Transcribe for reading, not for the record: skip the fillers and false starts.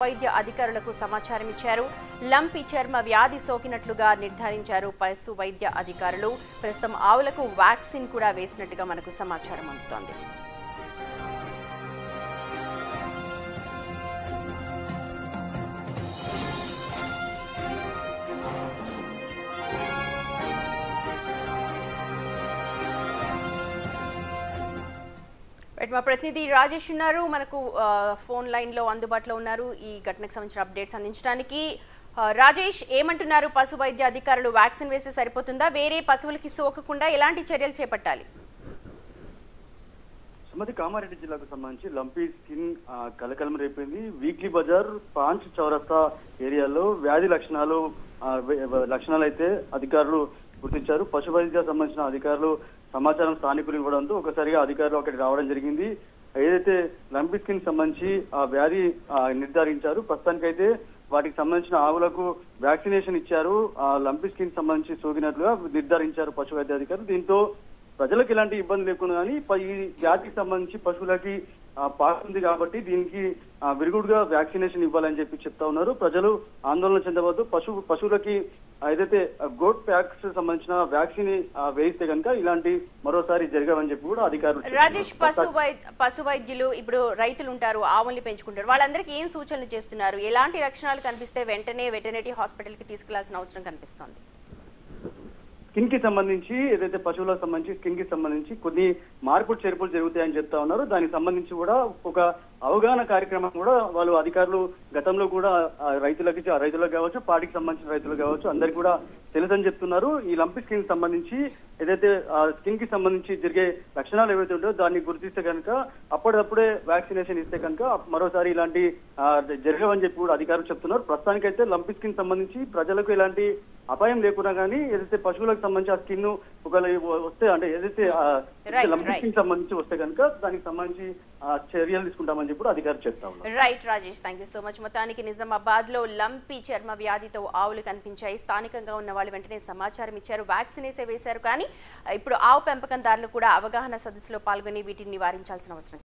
వైద్య అధికారులకు సమాచారం ఇచ్చారు. లంపి చర్మ వ్యాధి సోకినట్లుగా నిర్ధారించారు పశు వైద్య అధికారులు. ప్రస్తుతం ఆవులకు వ్యాక్సిన్ కూడా వేసినట్టుగా మనకు సమాచారం అందుతోంది. మా ప్రతినిధి రాజేష్ ఉన్నారు, మనకు ఫోన్ లైన్ లో అందుబాటులో ఉన్నారు ఈ ఘటనకు సంబంధించిన అప్డేట్స్ అందించడానికి. రాజేష్, ఏమంటున్నారు? పశు వైద్య అధికారులు వ్యాక్సిన్ వేస్తే సరిపోతుందా? వేరే పశువులకి సోకకుండా ఎలాంటి చర్యలు చేపట్టాలి? సుమతి, కామారెడ్డి జిల్లాకు సంబంధించి లంపీ స్కిన్ కలకలం రేపింది. వీక్లీ బజార్ పాంచ్ చౌరస్తా ఏరియాలో వ్యాధి లక్షణాలు అయితే అధికారులు గుర్తించారు. పశు వైద్యానికి సంబంధించిన అధికారులు సమాచారం స్థానికులు ఇవ్వడంతో ఒకసారిగా అధికారులు అక్కడికి రావడం జరిగింది. ఏదైతే లంపీ స్కిన్ సంబంధించి ఆ వ్యాధి నిర్ధారించారు. ప్రస్తుతానికైతే వాటికి సంబంధించిన ఆవులకు వ్యాక్సినేషన్ ఇచ్చారు. ఆ లంపీ స్కిన్ సంబంధించి సోకినట్లుగా నిర్ధారించారు పశు వైద్య అధికారులు. దీంతో ప్రజలకు ఎలాంటి ఇబ్బంది లేకుండా కానీ ఈ వ్యాధికి సంబంధించి పశువులకి పాకుంది కాబట్టి దీనికి విరుగుడుగా వ్యాక్సినేషన్ ఇవ్వాలని చెప్తా ఉన్నారు. ప్రజలు ఆందోళన చెందవద్దు. పశువులకి ఏదైతే గోట్ ప్యాక్స్ సంబంధించిన వ్యాక్సిన్ వేయిస్తే కనుక ఇలాంటి మరోసారి జరగవని చెప్పి కూడా అధికారులు. రాజేష్, పశు వైద్యులు ఇప్పుడు రైతులు ఉంటారు, ఆవుల్ని పెంచుకుంటారు, వాళ్ళందరికీ ఏం సూచనలు చేస్తున్నారు? ఎలాంటి లక్షణాలు కనిపిస్తే వెంటనే వెటర్నరీ హాస్పిటల్ కి తీసుకెళ్లాల్సిన అవసరం కనిపిస్తోంది? స్కిన్ కి సంబంధించి ఏదైతే పశువులకు సంబంధించి స్కిన్ కి సంబంధించి కొన్ని మార్పులు చేర్పులు జరుగుతాయని చెప్తా ఉన్నారు. దానికి సంబంధించి కూడా ఒక అవగాహన కార్యక్రమం కూడా వాళ్ళు అధికారులు గతంలో కూడా రైతులకు కావచ్చు, పాటికి సంబంధించిన రైతులకు కావచ్చు, అందరికి కూడా తెలుసని చెప్తున్నారు. ఈ లంపీ స్కిన్ సంబంధించి ఏదైతే స్కిన్ కి సంబంధించి జరిగే లక్షణాలు ఏవైతే ఉంటాయో దాన్ని గుర్తిస్తే కనుక అప్పటికప్పుడే వ్యాక్సినేషన్ ఇస్తే కనుక మరోసారి ఇలాంటి జరగవని చెప్పి కూడా అధికారులు చెప్తున్నారు. ప్రస్తుతానికైతే లంపీ స్కిన్ సంబంధించి ప్రజలకు ఎలాంటి అపాయం లేకుండా కానీ ఏదైతే పశువులకు సంబంధించి ఆ స్కిన్ ఒకవేళ వస్తే అంటే ఏదైతే లంపీ స్కిన్ సంబంధించి వస్తే కనుక దానికి సంబంధించి చర్యలు తీసుకుంటామని చెప్పి అధికారులు చెప్తా ఉన్నారు. Right Rajesh, thank you so much. మొత్తానికి నిజామాబాద్ లో లంపీ చర్మ వ్యాధితో ఆవులు కనిపించాయి. స్థానికంగా ఉన్న వాళ్ళు వెంటనే సమాచారం ఇచ్చారు, వ్యాక్సిన్ వేశారు. కానీ ఇప్పుడు ఆవు పెంపకందారులు కూడా అవగాహన సదస్సులో పాల్గొని వీటిని నివారించాల్సిన అవసరం